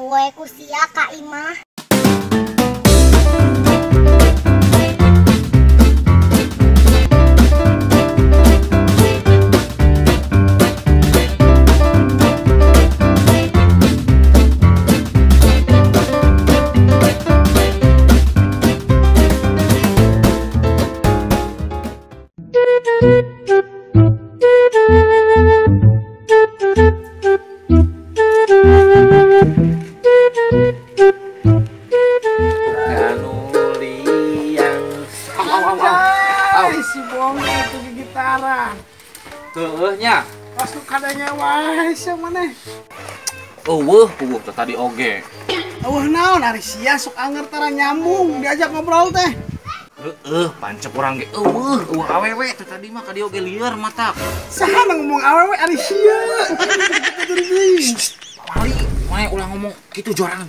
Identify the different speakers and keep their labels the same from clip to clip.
Speaker 1: we ku sia Kak Imah.
Speaker 2: Si bonge itu gitaran.
Speaker 3: Keueuhnya.
Speaker 2: Masuk kadanya wae sia maneh.
Speaker 3: Eueuh tadi oge.
Speaker 2: Eueuh naon ari sia sok anger tara nyambung diajak ngobrol teh.
Speaker 3: Heeh, pancep urang ge. Eueuh awewe teh tadi mah ka dieu ge lieur matak.
Speaker 2: Saha ngomong awewe ari sia.
Speaker 3: Mali, mae ulah ngomong kitu jorang.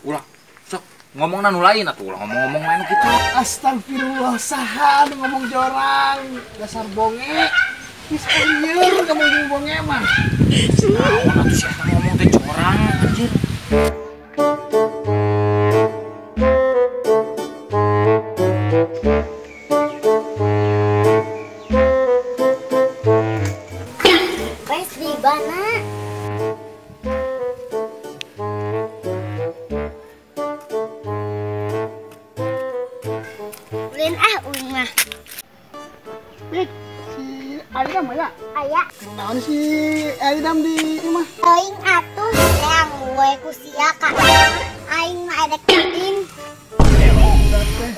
Speaker 3: Ulah. Sok ngomongna nu lain atuh ulah ngomong main kitu.
Speaker 2: Astagfirullah, saha anu ngomong jorang. Dasar bonge. Geus lieur ngomong bonge mah.
Speaker 3: Naon atuh si eta ngomong teh jorang anjir.
Speaker 1: Wes di bana. Ulin ulin mah.
Speaker 2: Dik, si Aidam ya?
Speaker 1: Aya
Speaker 2: Naon si Aidam di imah?
Speaker 1: aing atuh yang we ku sia Kak Imah. Aing mah ada kedin.
Speaker 2: Teh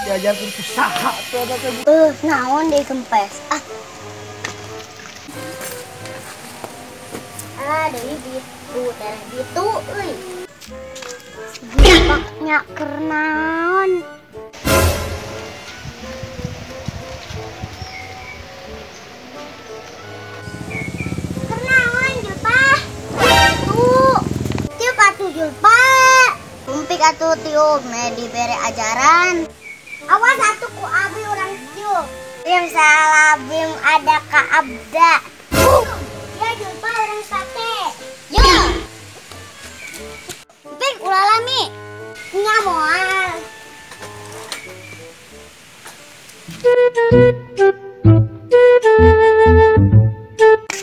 Speaker 2: diajarkeun ku saha teh eta teh.
Speaker 1: Naon deui kempes. Deui bitu teh bitu euy. Dipaknya keur naon? Keur naon Julpah? Bitu. Tiup atuh Julpah. Tumpik atuh tiup me dibere ajaran. Awas atuh ku abi urang tiup. Bim salabim ada ka abda. Ya Julpah orang sate. Ya. Tumpik ulah lami. Nya moal.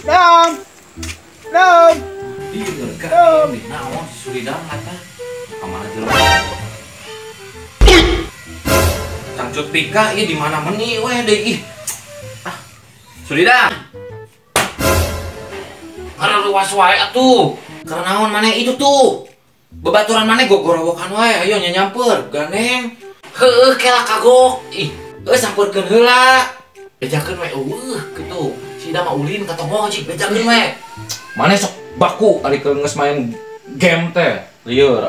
Speaker 2: Dam.
Speaker 3: Lieur ka di naon si Suridam eta. Kamana jelema? Cangcut pika ieu di mana meuni we deui ih. Suridam. Ngaruwas wae atuh. Karena naon maneh itu tuh. Bebaturan maneh gogorowokan wae ayo nyamper gandeng. Heueuh kela kagok. Ih, sampeurkeun heula. Bejakeun we kitu. Si da mah ulin ka tongo cik bejakeun we. Maneh sok baku ari geus main game teh. Lieur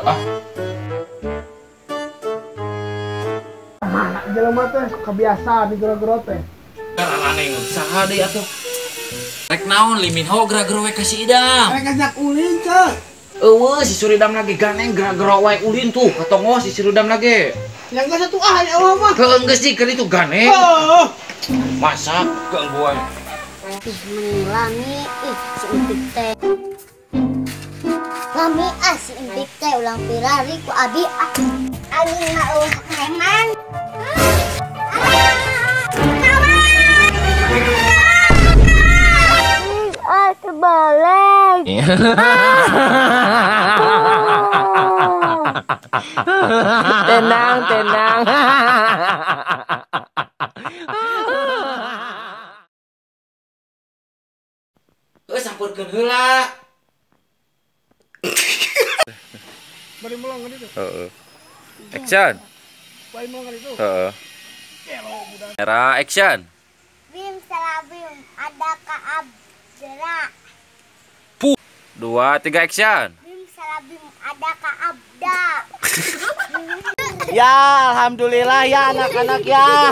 Speaker 2: Mana jelema teh kebiasaan di gero-gero teh.
Speaker 3: Aneh saha deui atuh. Rek naon liminho geura-geura we ka si Idam.
Speaker 2: Rek ngajak ulin cek.
Speaker 3: Eueuh si Suridam lagi ganeng geura-geura wae ulin tuh katongo si Suridam lagi.
Speaker 2: Yang geus satu ya Allah mah.
Speaker 3: Heueuh geus sih keur itu ganeng.
Speaker 2: Oh.
Speaker 3: Masak gangguan.
Speaker 1: Lami si Empik teh. Lami si Empik teh ulang pirari ku abi Aing mah preman. Terbalik.
Speaker 3: Tenang. Sampurkeun heula.
Speaker 2: Bari melong kan itu.
Speaker 3: Heeh. Action.
Speaker 2: Bari melong kan itu.
Speaker 3: Heeh. Era action.
Speaker 1: Bim salabim ada ka abda.
Speaker 3: 2, 3 action.
Speaker 1: Bim salabim ada ka abda.
Speaker 4: Ya, alhamdulillah ya anak-anak ya.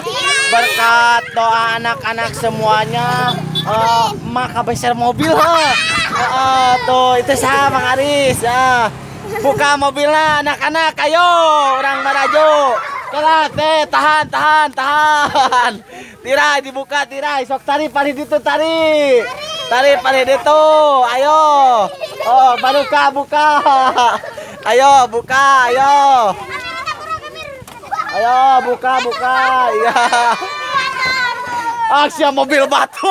Speaker 4: Berkat doa anak-anak semuanya, emak kebeser mobil tuh itu sama Bang Aris. Buka mobilnya anak-anak, ayo orang Marajo. Kelah teh, tahan. Tirai dibuka tirai, sok tarik pada itu tarik. Tarik pada itu, ayo. Oh, baru buka. Ayo buka, ayo. Ayo buka. Iya. Aksi mobil batu.